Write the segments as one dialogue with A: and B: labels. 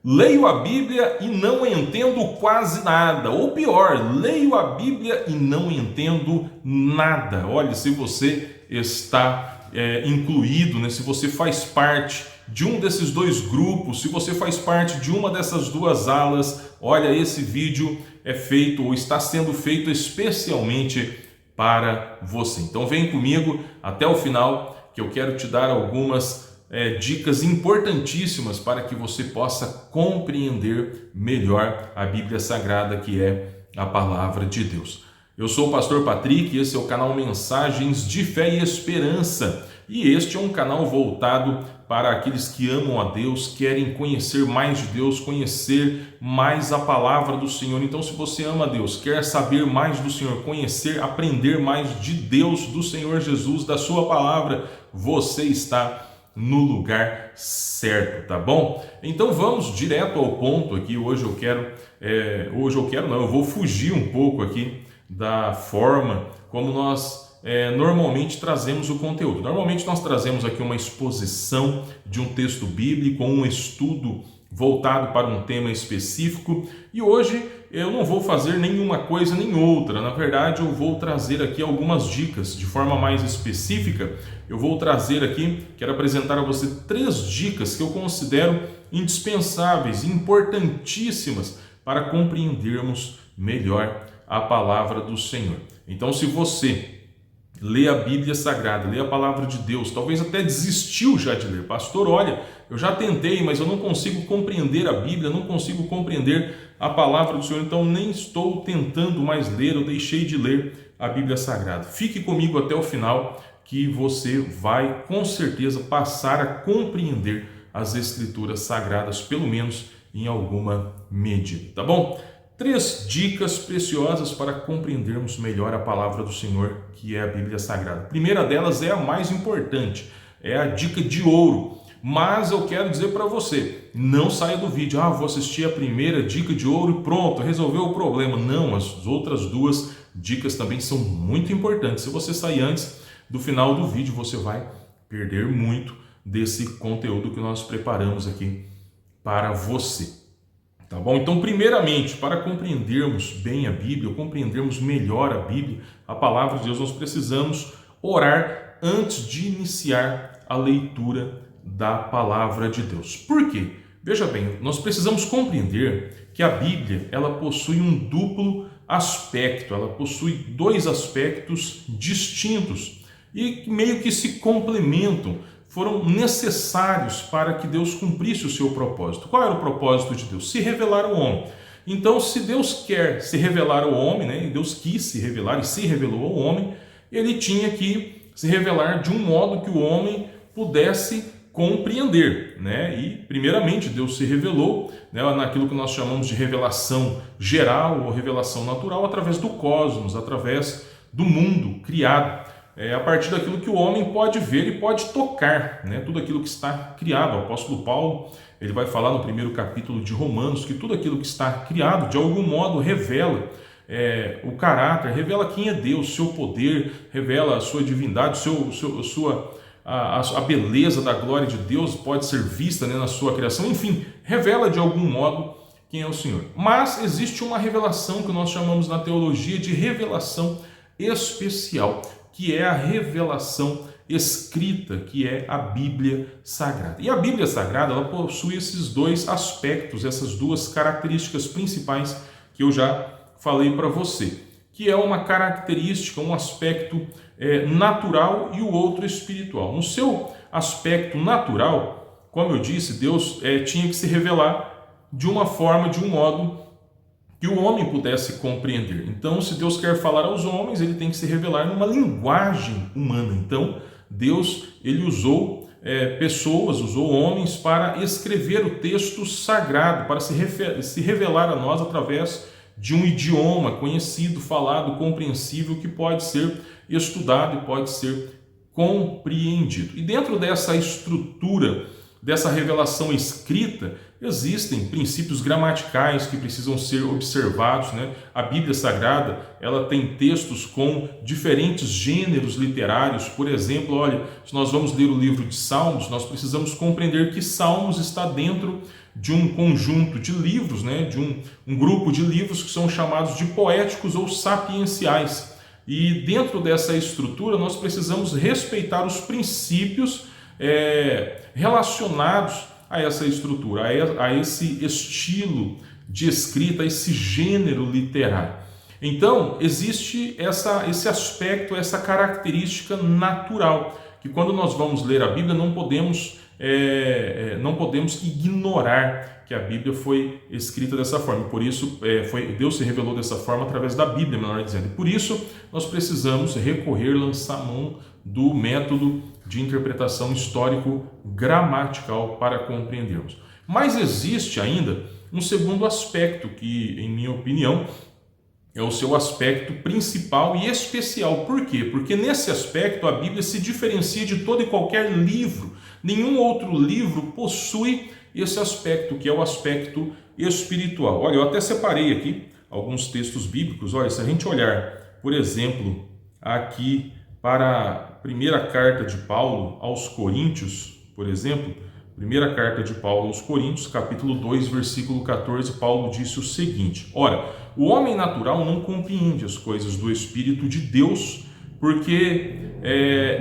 A: Leio a Bíblia e não entendo quase nada. Ou pior, leio a Bíblia e não entendo nada. Olha, se você está incluído, né? Se você faz parte de um desses dois grupos, se você faz parte de uma dessas duas alas, olha, esse vídeo é feito ou está sendo feito especialmente para você. Então vem comigo até o final, que eu quero te dar algumas dicas importantíssimas para que você possa compreender melhor a Bíblia Sagrada, que é a Palavra de Deus. Eu sou o pastor Patrick e esse é o canal Mensagens de Fé e Esperança. E este é um canal voltado para aqueles que amam a Deus, querem conhecer mais de Deus, conhecer mais a Palavra do Senhor. Então, se você ama a Deus, quer saber mais do Senhor, conhecer, aprender mais de Deus, do Senhor Jesus, da sua Palavra, você está no lugar certo, tá bom? Então vamos direto ao ponto aqui. Hoje eu vou fugir um pouco aqui da forma como nós normalmente trazemos o conteúdo. Normalmente nós trazemos aqui uma exposição de um texto bíblico, um estudo voltado para um tema específico, e hoje eu não vou fazer nenhuma coisa nem outra. Na verdade, eu vou trazer aqui algumas dicas de forma mais específica. Eu vou trazer aqui, quero apresentar a você 3 dicas que eu considero indispensáveis, importantíssimas para compreendermos melhor a palavra do Senhor. Então, se você lê a Bíblia Sagrada, lê a Palavra de Deus, talvez até desistiu já de ler. Pastor, olha, eu já tentei, mas eu não consigo compreender a Bíblia, não consigo compreender a Palavra do Senhor, então nem estou tentando mais ler, eu deixei de ler a Bíblia Sagrada. Fique comigo até o final, que você vai com certeza passar a compreender as Escrituras Sagradas, pelo menos em alguma medida, tá bom? 3 dicas preciosas para compreendermos melhor a palavra do Senhor, que é a Bíblia Sagrada. A primeira delas é a mais importante, é a dica de ouro. Mas eu quero dizer para você, não saia do vídeo, vou assistir a primeira dica de ouro e pronto, resolveu o problema. Não, as outras 2 dicas também são muito importantes. Se você sair antes do final do vídeo, você vai perder muito desse conteúdo que nós preparamos aqui para você. Tá bom? Então, primeiramente, para compreendermos bem a Bíblia, compreendermos melhor a Bíblia, a palavra de Deus, nós precisamos orar antes de iniciar a leitura da palavra de Deus. Por quê? Veja bem, nós precisamos compreender que a Bíblia, ela possui um duplo aspecto, ela possui 2 aspectos distintos e meio que se complementam, foram necessários para que Deus cumprisse o seu propósito. Qual era o propósito de Deus? Se revelar ao homem. Então, se Deus quer se revelar ao homem, né, e Deus quis se revelar e se revelou ao homem, ele tinha que se revelar de um modo que o homem pudesse compreender, né? E, primeiramente, Deus se revelou, né, naquilo que nós chamamos de revelação geral ou revelação natural, através do cosmos, através do mundo criado. A partir daquilo que o homem pode ver e pode tocar, né? Tudo aquilo que está criado. O apóstolo Paulo, ele vai falar no primeiro capítulo de Romanos que tudo aquilo que está criado, de algum modo, revela o caráter, revela quem é Deus, seu poder, revela a sua divindade, a beleza da glória de Deus pode ser vista, né, na sua criação. Enfim, revela de algum modo quem é o Senhor. Mas existe uma revelação que nós chamamos na teologia de revelação especial, que é a revelação escrita, que é a Bíblia Sagrada. E a Bíblia Sagrada, ela possui esses 2 aspectos, essas 2 características principais que eu já falei para você, que é uma característica, um aspecto natural e o outro espiritual. No seu aspecto natural, como eu disse, Deus tinha que se revelar de uma forma, de um modo que o homem pudesse compreender. Então, se Deus quer falar aos homens, ele tem que se revelar numa linguagem humana. Então, Deus, ele usou pessoas, usou homens para escrever o texto sagrado, para se revelar a nós através de um idioma conhecido, falado, compreensível, que pode ser estudado e pode ser compreendido. E dentro dessa estrutura, dessa revelação escrita, existem princípios gramaticais que precisam ser observados, né? A Bíblia Sagrada, ela tem textos com diferentes gêneros literários. Por exemplo, olha, se nós vamos ler o livro de Salmos, nós precisamos compreender que Salmos está dentro de um conjunto de livros, né, de um grupo de livros que são chamados de poéticos ou sapienciais. E dentro dessa estrutura nós precisamos respeitar os princípios relacionados a essa estrutura, a esse estilo de escrita, a esse gênero literário. Então, existe esse aspecto, essa característica natural, que quando nós vamos ler a Bíblia não podemos ignorar que a Bíblia foi escrita dessa forma. Por isso, Deus se revelou dessa forma através da Bíblia, melhor dizendo. E por isso, nós precisamos lançar mão do método de interpretação histórico-gramatical para compreendermos. Mas existe ainda um segundo aspecto que, em minha opinião, é o seu aspecto principal e especial. Por quê? Porque nesse aspecto a Bíblia se diferencia de todo e qualquer livro. Nenhum outro livro possui esse aspecto, que é o aspecto espiritual. Olha, eu até separei aqui alguns textos bíblicos. Olha, se a gente olhar, por exemplo, aqui para a primeira carta de Paulo aos Coríntios, por exemplo, primeira carta de Paulo aos Coríntios, capítulo 2, versículo 14, Paulo disse o seguinte: ora, o homem natural não compreende as coisas do Espírito de Deus, porque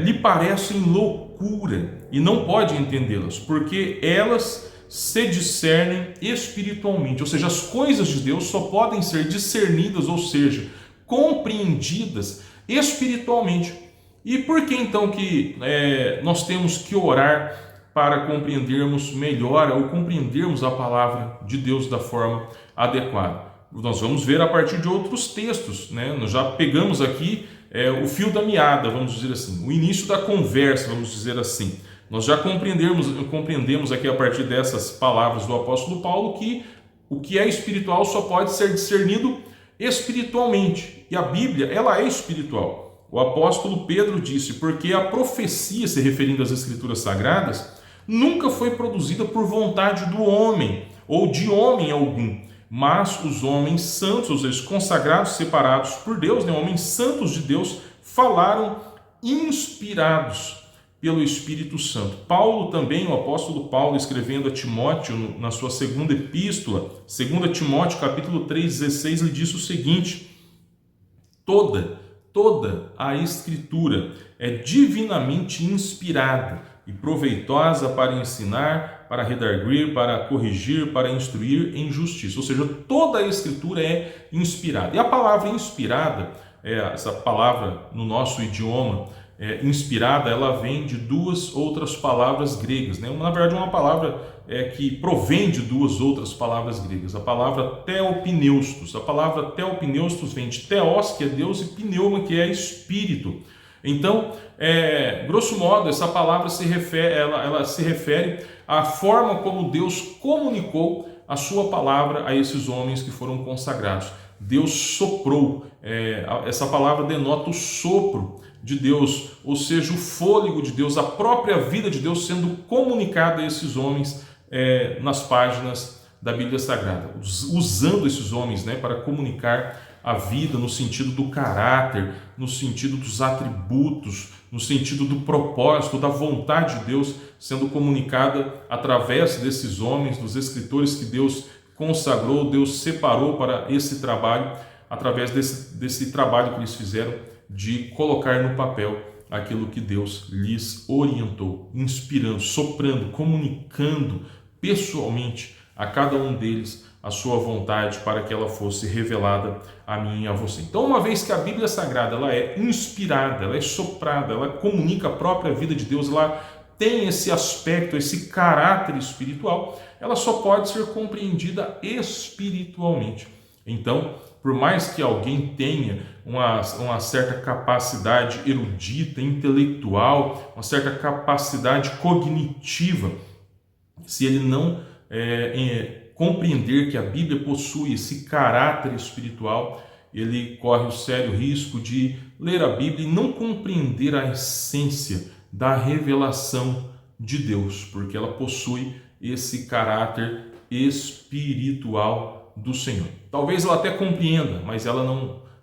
A: lhe parecem loucura, e não pode entendê-las, porque elas se discernem espiritualmente. Ou seja, as coisas de Deus só podem ser discernidas, ou seja, compreendidas espiritualmente. E por que então que nós temos que orar para compreendermos melhor ou compreendermos a palavra de Deus da forma adequada? Nós vamos ver a partir de outros textos, né? Nós já pegamos aqui o fio da meada, vamos dizer assim, o início da conversa, vamos dizer assim. Nós já compreendemos aqui a partir dessas palavras do apóstolo Paulo que o que é espiritual só pode ser discernido espiritualmente. E a Bíblia, ela é espiritual. O apóstolo Pedro disse: porque a profecia, se referindo às Escrituras Sagradas, nunca foi produzida por vontade do homem ou de homem algum, mas os homens santos, ou seja, consagrados, separados por Deus, né, homens santos de Deus, falaram inspirados pelo Espírito Santo. Paulo também, o apóstolo Paulo, escrevendo a Timóteo na sua segunda epístola, 2 Timóteo capítulo 3, 16, ele diz o seguinte: toda a Escritura é divinamente inspirada e proveitosa para ensinar, para redarguir, para corrigir, para instruir em justiça. Ou seja, toda a Escritura é inspirada. E a palavra inspirada, essa palavra no nosso idioma, inspirada, ela vem de duas outras palavras gregas, né? Na verdade, uma palavra que provém de duas outras palavras gregas. A palavra theopneustos. A palavra theopneustos vem de theos, que é Deus, e pneuma, que é espírito. Então, grosso modo, essa palavra se refere à forma como Deus comunicou a sua palavra a esses homens que foram consagrados. Deus soprou. Essa palavra denota o sopro de Deus, ou seja, o fôlego de Deus, a própria vida de Deus sendo comunicada a esses homens nas páginas da Bíblia Sagrada, usando esses homens, né, para comunicar a vida no sentido do caráter, no sentido dos atributos, no sentido do propósito, da vontade de Deus sendo comunicada através desses homens, dos escritores que Deus consagrou, Deus separou para esse trabalho, através desse trabalho que eles fizeram de colocar no papel aquilo que Deus lhes orientou, inspirando, soprando, comunicando pessoalmente a cada um deles a sua vontade para que ela fosse revelada a mim e a você. Então, uma vez que a Bíblia Sagrada ela é inspirada, ela é soprada, ela comunica a própria vida de Deus, ela tem esse aspecto, esse caráter espiritual, ela só pode ser compreendida espiritualmente. Então, por mais que alguém tenha uma certa capacidade erudita, intelectual, uma certa capacidade cognitiva, se ele não compreender que a Bíblia possui esse caráter espiritual, ele corre o sério risco de ler a Bíblia e não compreender a essência da revelação de Deus, porque ela possui esse caráter espiritual do Senhor. Talvez ela até compreenda, mas ela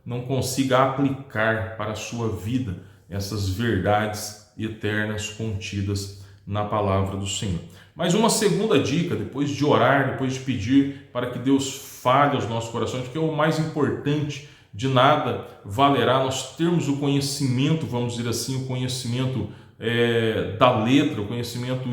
A: não consiga aplicar para a sua vida essas verdades eternas contidas na palavra do Senhor. Mas uma segunda dica, depois de orar, depois de pedir para que Deus fale aos nossos corações, porque é o mais importante, de nada valerá nós termos o conhecimento, vamos dizer assim, o conhecimento da letra, o conhecimento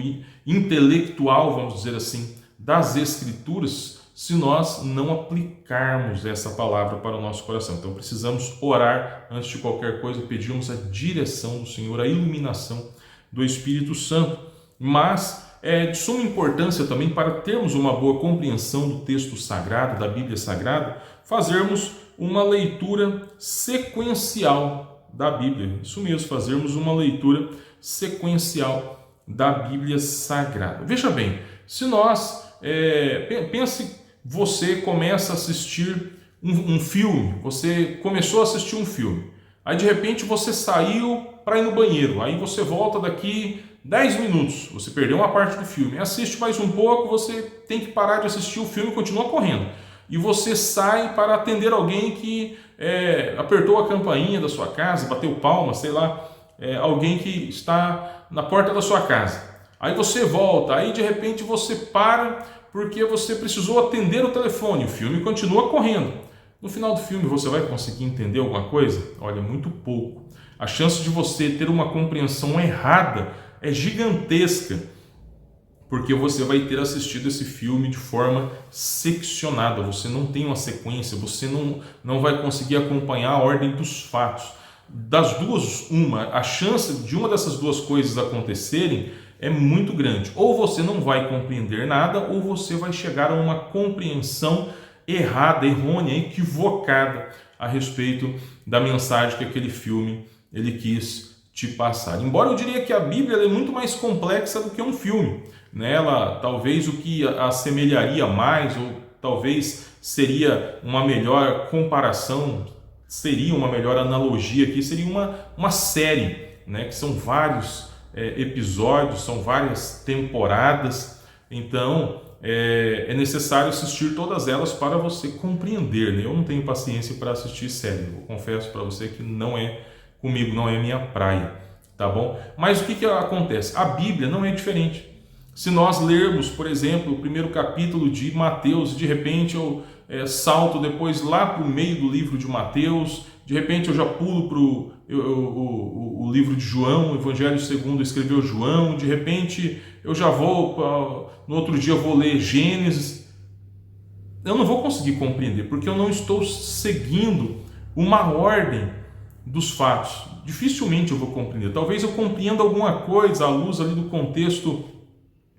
A: intelectual, vamos dizer assim, das Escrituras, se nós não aplicarmos essa palavra para o nosso coração. Então precisamos orar antes de qualquer coisa, pedirmos a direção do Senhor, a iluminação do Espírito Santo. Mas é de suma importância também, para termos uma boa compreensão do texto sagrado, da Bíblia Sagrada, fazermos uma leitura sequencial da Bíblia. Isso mesmo, fazermos uma leitura sequencial da Bíblia Sagrada. Veja bem, se nós, pense, você começa a assistir um filme, você começou a assistir um filme, aí de repente você saiu para ir no banheiro, aí você volta daqui 10 minutos, você perdeu uma parte do filme, assiste mais um pouco, você tem que parar de assistir o filme e continua correndo. E você sai para atender alguém que apertou a campainha da sua casa, bateu palma, sei lá, alguém que está na porta da sua casa. Aí você volta, aí de repente você para porque você precisou atender o telefone, o filme continua correndo. No final do filme você vai conseguir entender alguma coisa? Olha, muito pouco. A chance de você ter uma compreensão errada é gigantesca, porque você vai ter assistido esse filme de forma seccionada, você não tem uma sequência, você não vai conseguir acompanhar a ordem dos fatos. Das duas, a chance de uma dessas duas coisas acontecerem é muito grande. Ou você não vai compreender nada, ou você vai chegar a uma compreensão errada, errônea, equivocada a respeito da mensagem que aquele filme ele quis te passar. Embora eu diria que a Bíblia é muito mais complexa do que um filme. Nela, talvez o que assemelharia mais, ou talvez seria uma melhor comparação, seria uma melhor analogia aqui, seria uma série, né? Que são vários episódios, são várias temporadas, então é necessário assistir todas elas para você compreender, né? Eu não tenho paciência para assistir série, eu confesso para você que não é comigo, não é minha praia, tá bom? Mas o que acontece? A Bíblia não é diferente. Se nós lermos, por exemplo, o primeiro capítulo de Mateus, de repente eu salto depois lá para o meio do livro de Mateus, de repente eu já pulo para o livro de João, o Evangelho segundo escreveu João, de repente eu já vou, no outro dia eu vou ler Gênesis. Eu não vou conseguir compreender, porque eu não estou seguindo uma ordem dos fatos. Dificilmente eu vou compreender. Talvez eu compreenda alguma coisa à luz ali do contexto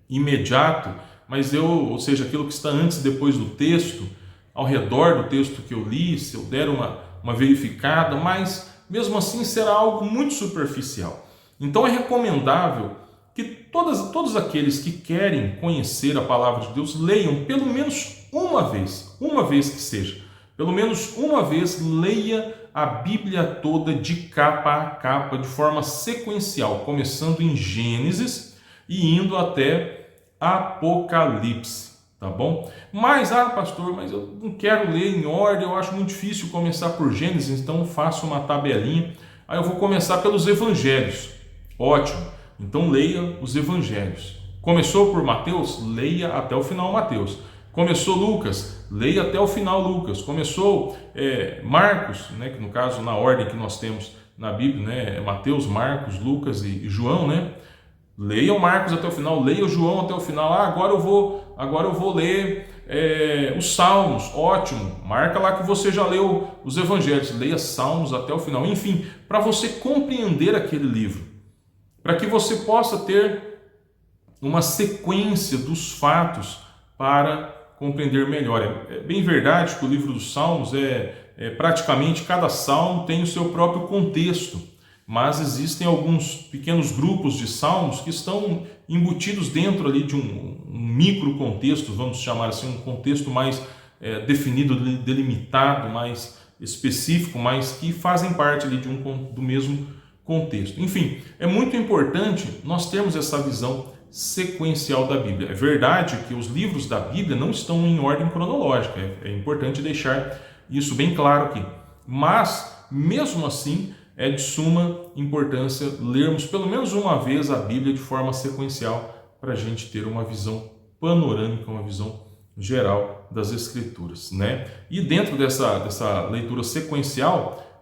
A: imediato, mas ou seja, aquilo que está antes e depois do texto, ao redor do texto que eu li, se eu der uma verificada, mas mesmo assim será algo muito superficial. Então é recomendável que todos aqueles que querem conhecer a palavra de Deus leiam pelo menos uma vez que seja, pelo menos uma vez leia a Bíblia toda de capa a capa, de forma sequencial, começando em Gênesis e indo até Apocalipse, tá bom? Mas, pastor, mas eu não quero ler em ordem, eu acho muito difícil começar por Gênesis, então faço uma tabelinha, aí eu vou começar pelos Evangelhos. Ótimo, então leia os Evangelhos. Começou por Mateus? Leia até o final Mateus. Começou Lucas? Leia até o final Lucas. Começou Marcos, né, que no caso na ordem que nós temos na Bíblia, né, Mateus, Marcos, Lucas e João, né? Leia o Marcos até o final, leia o João até o final. Agora eu vou ler os Salmos. Ótimo, marca lá que você já leu os Evangelhos, leia Salmos até o final. Enfim, para você compreender aquele livro, para que você possa ter uma sequência dos fatos para compreender melhor. É bem verdade que o livro dos Salmos praticamente cada salmo tem o seu próprio contexto, mas existem alguns pequenos grupos de salmos que estão embutidos dentro ali de um micro contexto, vamos chamar assim, um contexto mais definido, delimitado, mais específico, mas que fazem parte ali do mesmo contexto. Enfim, é muito importante nós termos essa visão sequencial da Bíblia. É verdade que os livros da Bíblia não estão em ordem cronológica, é importante deixar isso bem claro aqui, mas mesmo assim é de suma importância lermos pelo menos uma vez a Bíblia de forma sequencial para a gente ter uma visão panorâmica, uma visão geral das Escrituras, né? E dentro dessa leitura sequencial,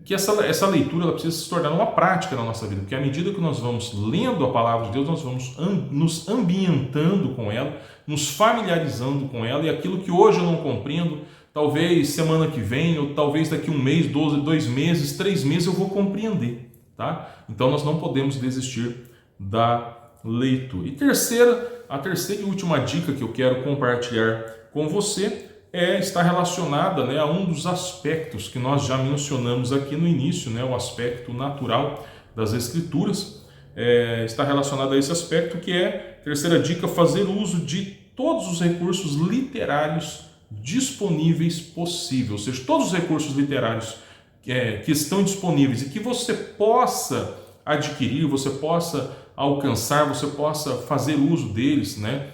A: que essa leitura ela precisa se tornar uma prática na nossa vida, porque à medida que nós vamos lendo a palavra de Deus, nós vamos nos ambientando com ela, nos familiarizando com ela, e aquilo que hoje eu não compreendo, talvez semana que vem, ou talvez daqui um mês, 2 meses, 3 meses eu vou compreender, tá? Então nós não podemos desistir da leitura. E a terceira e última dica que eu quero compartilhar com você está relacionada, né, a um dos aspectos que nós já mencionamos aqui no início, né, o aspecto natural das Escrituras. Está relacionado a esse aspecto, que é, terceira dica, fazer uso de todos os recursos literários disponíveis possíveis, ou seja, todos os recursos literários que estão disponíveis e que você possa adquirir, você possa alcançar, você possa fazer uso deles, né?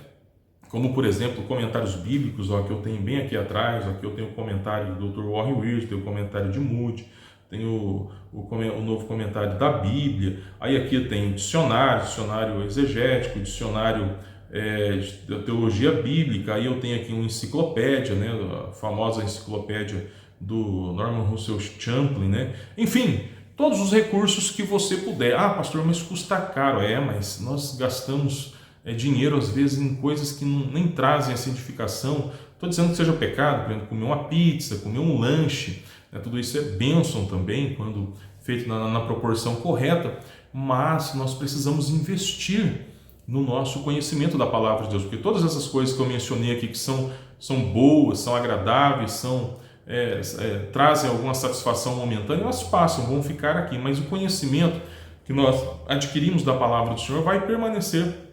A: Como, por exemplo, comentários bíblicos, que eu tenho bem aqui atrás. Aqui eu tenho o comentário do Dr. Warren Wiersbe, tenho o comentário de Moody, tenho o novo comentário da Bíblia. Aí aqui eu tenho dicionário exegético, dicionário da teologia bíblica. Aí eu tenho aqui uma enciclopédia, né? A famosa enciclopédia do Norman Russell Champlin, né? Enfim, todos os recursos que você puder. Ah, pastor, mas custa caro. Mas nós gastamos dinheiro às vezes em coisas que nem trazem essa edificação. Estou dizendo que seja pecado, por exemplo, comer uma pizza, comer um lanche, né? Tudo isso é bênção também, quando feito na proporção correta, mas nós precisamos investir no nosso conhecimento da palavra de Deus, porque todas essas coisas que eu mencionei aqui, que são boas, são agradáveis, trazem alguma satisfação momentânea, elas passam, vão ficar aqui, mas o conhecimento que nós adquirimos da palavra do Senhor vai permanecer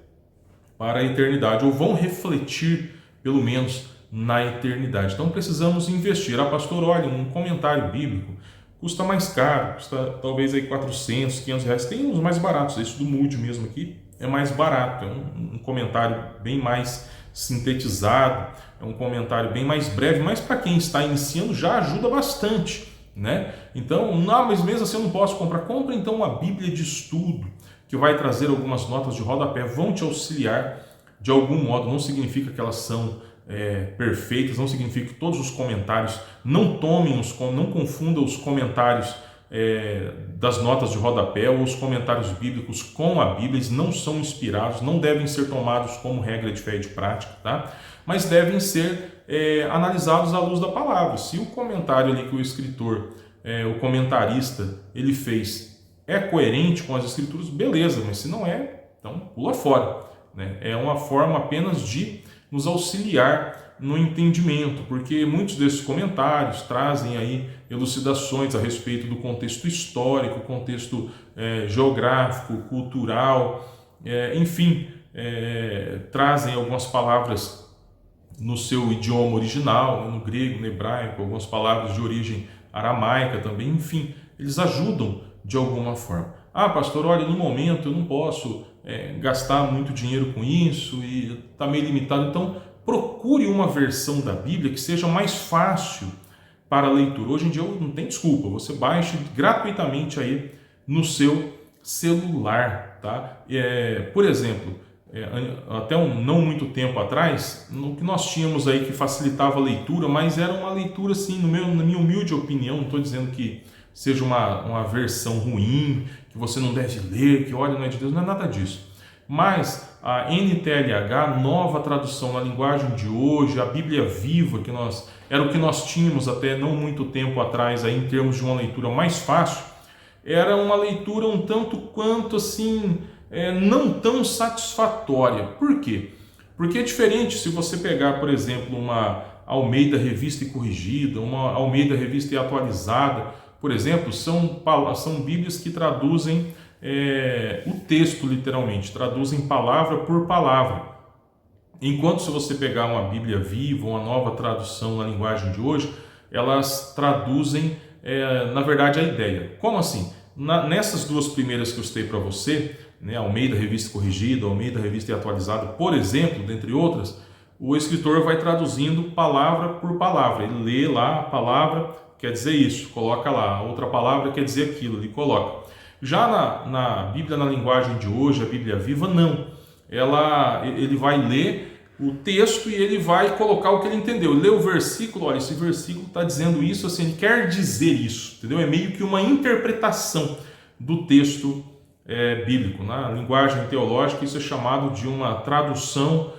A: para a eternidade, ou vão refletir, pelo menos, na eternidade. Então precisamos investir. Pastor, olha, um comentário bíblico custa mais caro, custa talvez aí 400, 500 reais. Tem uns mais baratos, esse do Moody mesmo aqui é mais barato, é um comentário bem mais sintetizado, é um comentário bem mais breve, mas para quem está iniciando já ajuda bastante, né? Então, mas mesmo assim eu não posso comprar. Compra então uma Bíblia de estudo, que vai trazer algumas notas de rodapé, vão te auxiliar de algum modo. Não significa que elas são perfeitas, não significa que todos os comentários, não confunda os comentários das notas de rodapé ou os comentários bíblicos com a Bíblia. Eles não são inspirados, não devem ser tomados como regra de fé e de prática, tá? Mas devem ser analisados à luz da palavra. Se o comentário ali que o escritor, o comentarista, ele fez é coerente com as Escrituras, beleza, mas se não então pula fora, né? É uma forma apenas de nos auxiliar no entendimento, porque muitos desses comentários trazem aí elucidações a respeito do contexto histórico, contexto geográfico, cultural, enfim, trazem algumas palavras no seu idioma original, no grego, no hebraico, algumas palavras de origem aramaica também, enfim, eles ajudam de alguma forma. Pastor, olha, no momento eu não posso gastar muito dinheiro com isso e está meio limitado. Então, procure uma versão da Bíblia que seja mais fácil para a leitura. Hoje em dia não tem desculpa, você baixa gratuitamente aí no seu celular, tá? Por exemplo, até não muito tempo atrás, o que nós tínhamos aí que facilitava a leitura, mas era uma leitura assim, na minha humilde opinião, não estou dizendo que seja uma versão ruim, que você não deve ler, que olha, não é de Deus, não é nada disso. Mas a NTLH, nova tradução na linguagem de hoje, a Bíblia Viva, era o que nós tínhamos até não muito tempo atrás, aí, em termos de uma leitura mais fácil, era uma leitura um tanto quanto assim, não tão satisfatória. Por quê? Porque é diferente se você pegar, por exemplo, uma Almeida Revista e Corrigida, uma Almeida Revista e Atualizada, por exemplo, são Bíblias que traduzem o texto literalmente, traduzem palavra por palavra. Enquanto se você pegar uma Bíblia Viva, uma nova tradução na linguagem de hoje, elas traduzem, na verdade, a ideia. Como assim? Nessas duas primeiras que eu citei para você, né, Almeida Revista Corrigida, Almeida Revista e Atualizada, por exemplo, dentre outras, o escritor vai traduzindo palavra por palavra. Ele lê lá a palavra, quer dizer isso, coloca lá. A outra palavra quer dizer aquilo, ele coloca. Já na Bíblia, na linguagem de hoje, a Bíblia Viva, não. ele vai ler o texto e ele vai colocar o que ele entendeu. Lê o versículo, olha, esse versículo está dizendo isso, assim, ele quer dizer isso, entendeu? É meio que uma interpretação do texto bíblico. Na linguagem teológica, isso é chamado de uma tradução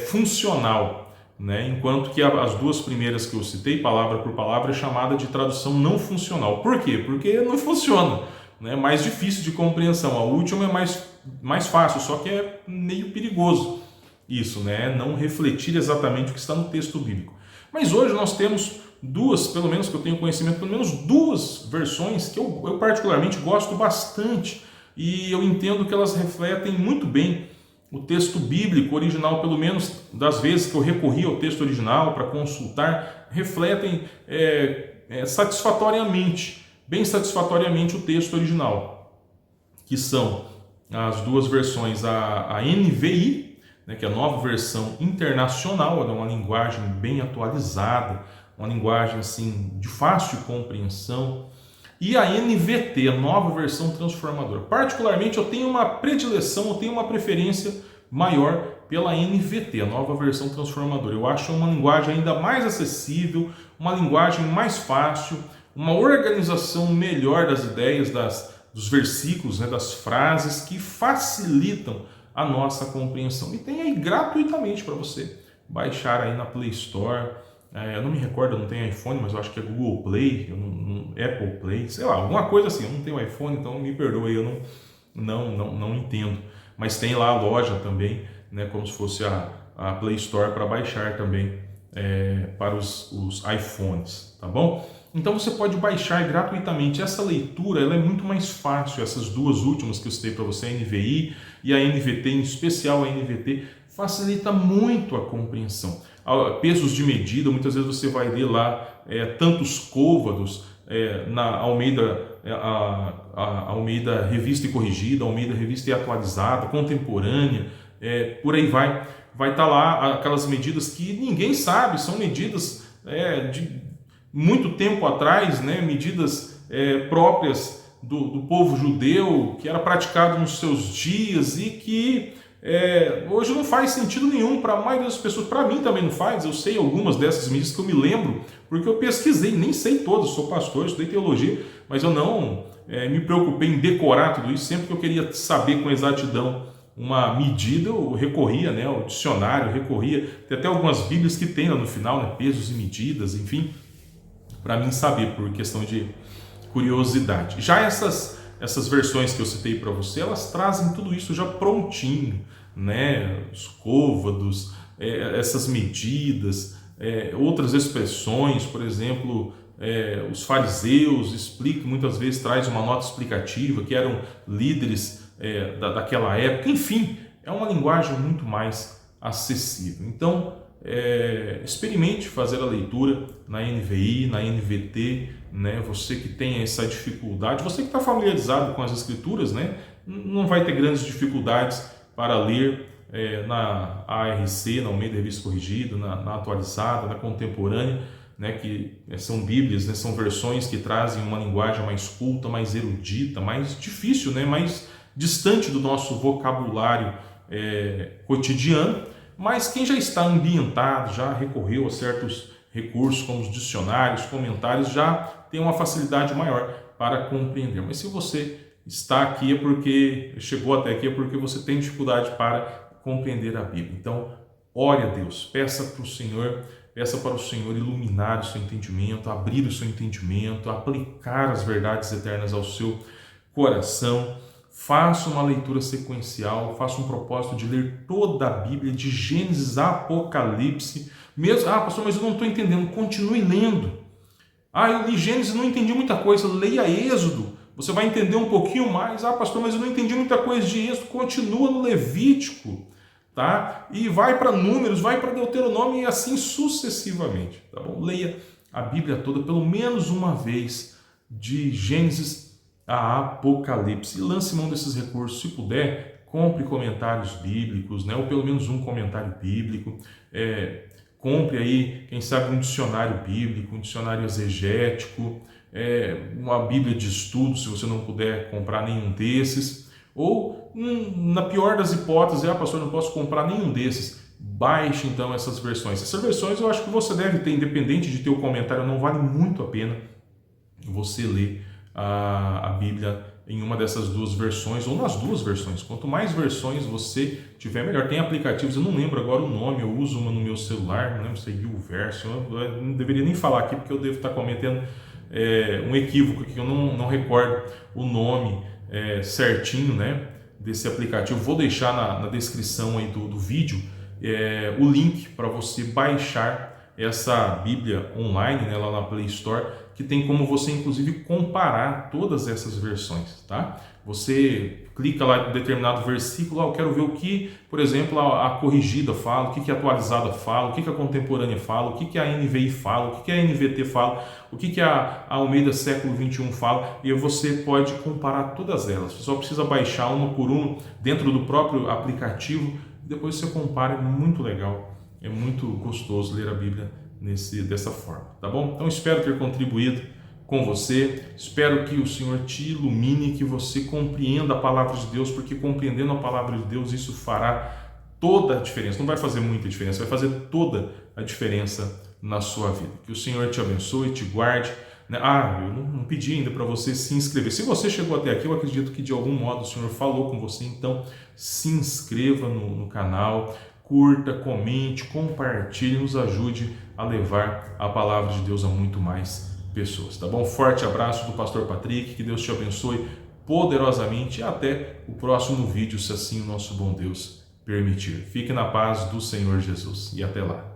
A: funcional, né? Enquanto que as duas primeiras que eu citei, palavra por palavra, é chamada de tradução não funcional. Por quê? Porque não funciona, né? É mais difícil de compreensão. A última é mais fácil, só que é meio perigoso isso, né? Não refletir exatamente o que está no texto bíblico. Mas hoje nós temos duas, pelo menos que eu tenho conhecimento, pelo menos duas versões que eu particularmente gosto bastante, e eu entendo que elas refletem muito bem o texto bíblico original, pelo menos das vezes que eu recorri ao texto original para consultar, refletem satisfatoriamente, bem satisfatoriamente o texto original, que são as duas versões, a NVI, né, que é a Nova Versão Internacional, é uma linguagem bem atualizada, uma linguagem assim de fácil compreensão, e a NVT, a Nova Versão Transformadora. Particularmente eu tenho uma predileção, eu tenho uma preferência maior pela NVT, a Nova Versão Transformadora. Eu acho uma linguagem ainda mais acessível, uma linguagem mais fácil, uma organização melhor das ideias, dos versículos, né, das frases, que facilitam a nossa compreensão. E tem aí gratuitamente para você baixar aí na Play Store. Eu não me recordo, eu não tenho iPhone, mas eu acho que é Google Play, Apple Play, sei lá, alguma coisa assim. Eu não tenho iPhone, então me perdoe, eu não entendo. Mas tem lá a loja também, né, como se fosse a Play Store para baixar também para os iPhones, tá bom? Então você pode baixar gratuitamente. Essa leitura ela é muito mais fácil. Essas duas últimas que eu citei para você, a NVI e a NVT, em especial a NVT, facilita muito a compreensão. Pesos de medida, muitas vezes você vai ler lá tantos côvados na Almeida Revista e Corrigida, Almeida Revista e Atualizada, Contemporânea, por aí vai estar lá aquelas medidas que ninguém sabe, são medidas de muito tempo atrás, né, medidas próprias do povo judeu, que era praticado nos seus dias e que hoje não faz sentido nenhum para a maioria das pessoas. Para mim também não faz. Eu sei algumas dessas medidas que eu me lembro, porque eu pesquisei, nem sei todas, sou pastor, estudei teologia, mas eu não me preocupei em decorar tudo isso. Sempre que eu queria saber com exatidão uma medida, eu recorria, né, ao dicionário, tem até algumas bíblias que tem lá no final, né, pesos e medidas, enfim, para mim saber, por questão de curiosidade. Já essas versões que eu citei para você, elas trazem tudo isso já prontinho, né? Os côvados, essas medidas, outras expressões, por exemplo, os fariseus explicam, muitas vezes traz uma nota explicativa, que eram líderes daquela época. Enfim, é uma linguagem muito mais acessível. Então, experimente fazer a leitura na NVI, na NVT, né? Você que tem essa dificuldade, você que está familiarizado com as escrituras, né? Não vai ter grandes dificuldades para ler na ARC, na Almeida Revista Corrigida, na Atualizada, na Contemporânea, né? Que são bíblias, né? São versões que trazem uma linguagem mais culta, mais erudita, mais difícil, né? Mais distante do nosso vocabulário cotidiano. Mas quem já está ambientado, já recorreu a certos recursos como os dicionários, comentários, já tem uma facilidade maior para compreender. Mas se você está aqui chegou até aqui, é porque você tem dificuldade para compreender a Bíblia. Então, ore a Deus, peça para o Senhor iluminar o seu entendimento, abrir o seu entendimento, aplicar as verdades eternas ao seu coração. Faça uma leitura sequencial, faça um propósito de ler toda a Bíblia, de Gênesis a Apocalipse. Mesmo, pastor, mas eu não estou entendendo. Continue lendo. Eu li Gênesis e não entendi muita coisa. Leia Êxodo, você vai entender um pouquinho mais. Pastor, mas eu não entendi muita coisa de Êxodo. Continua no Levítico, tá? E vai para Números, vai para Deuteronômio e assim sucessivamente, tá bom? Leia a Bíblia toda pelo menos uma vez, de Gênesis a Apocalipse, e lance mão desses recursos. Se puder, compre comentários bíblicos, né? Ou pelo menos um comentário bíblico, compre aí, quem sabe, um dicionário bíblico, um dicionário exegético, uma Bíblia de estudo, se você não puder comprar nenhum desses, Ou, na pior das hipóteses, pastor, não posso comprar nenhum desses. Baixe então essas versões. Essas versões eu acho que você deve ter, independente de ter o comentário, não vale muito a pena você ler a Bíblia em uma dessas duas versões, ou nas duas versões. Quanto mais versões você tiver, melhor. Tem aplicativos, eu não lembro agora o nome, eu uso uma no meu celular, não lembro se é YouVersion, eu não deveria nem falar aqui, porque eu devo estar cometendo um equívoco, que eu não recordo o nome certinho, né, desse aplicativo. Vou deixar na descrição aí do vídeo o link para você baixar essa Bíblia online, né, lá na Play Store, que tem como você inclusive comparar todas essas versões, tá? Você clica lá em determinado versículo, eu quero ver o que, por exemplo, a corrigida fala, o que a atualizada fala, o que a contemporânea fala, o que a NVI fala, o que a NVT fala, o que a Almeida século 21 fala, e você pode comparar todas elas. Você só precisa baixar uma por uma dentro do próprio aplicativo, e depois você compara, é muito legal, é muito gostoso ler a Bíblia dessa forma, tá bom? Então espero ter contribuído com você, espero que o Senhor te ilumine, que você compreenda a palavra de Deus, porque compreendendo a palavra de Deus, isso fará toda a diferença. Não vai fazer muita diferença, vai fazer toda a diferença na sua vida. Que o Senhor te abençoe, te guarde. Eu não pedi ainda para você se inscrever. Se você chegou até aqui, eu acredito que de algum modo o Senhor falou com você, então se inscreva no canal, curta, comente, compartilhe, nos ajude a levar a palavra de Deus a muito mais pessoas, tá bom? Forte abraço do pastor Patrick, que Deus te abençoe poderosamente e até o próximo vídeo, se assim o nosso bom Deus permitir. Fique na paz do Senhor Jesus e até lá.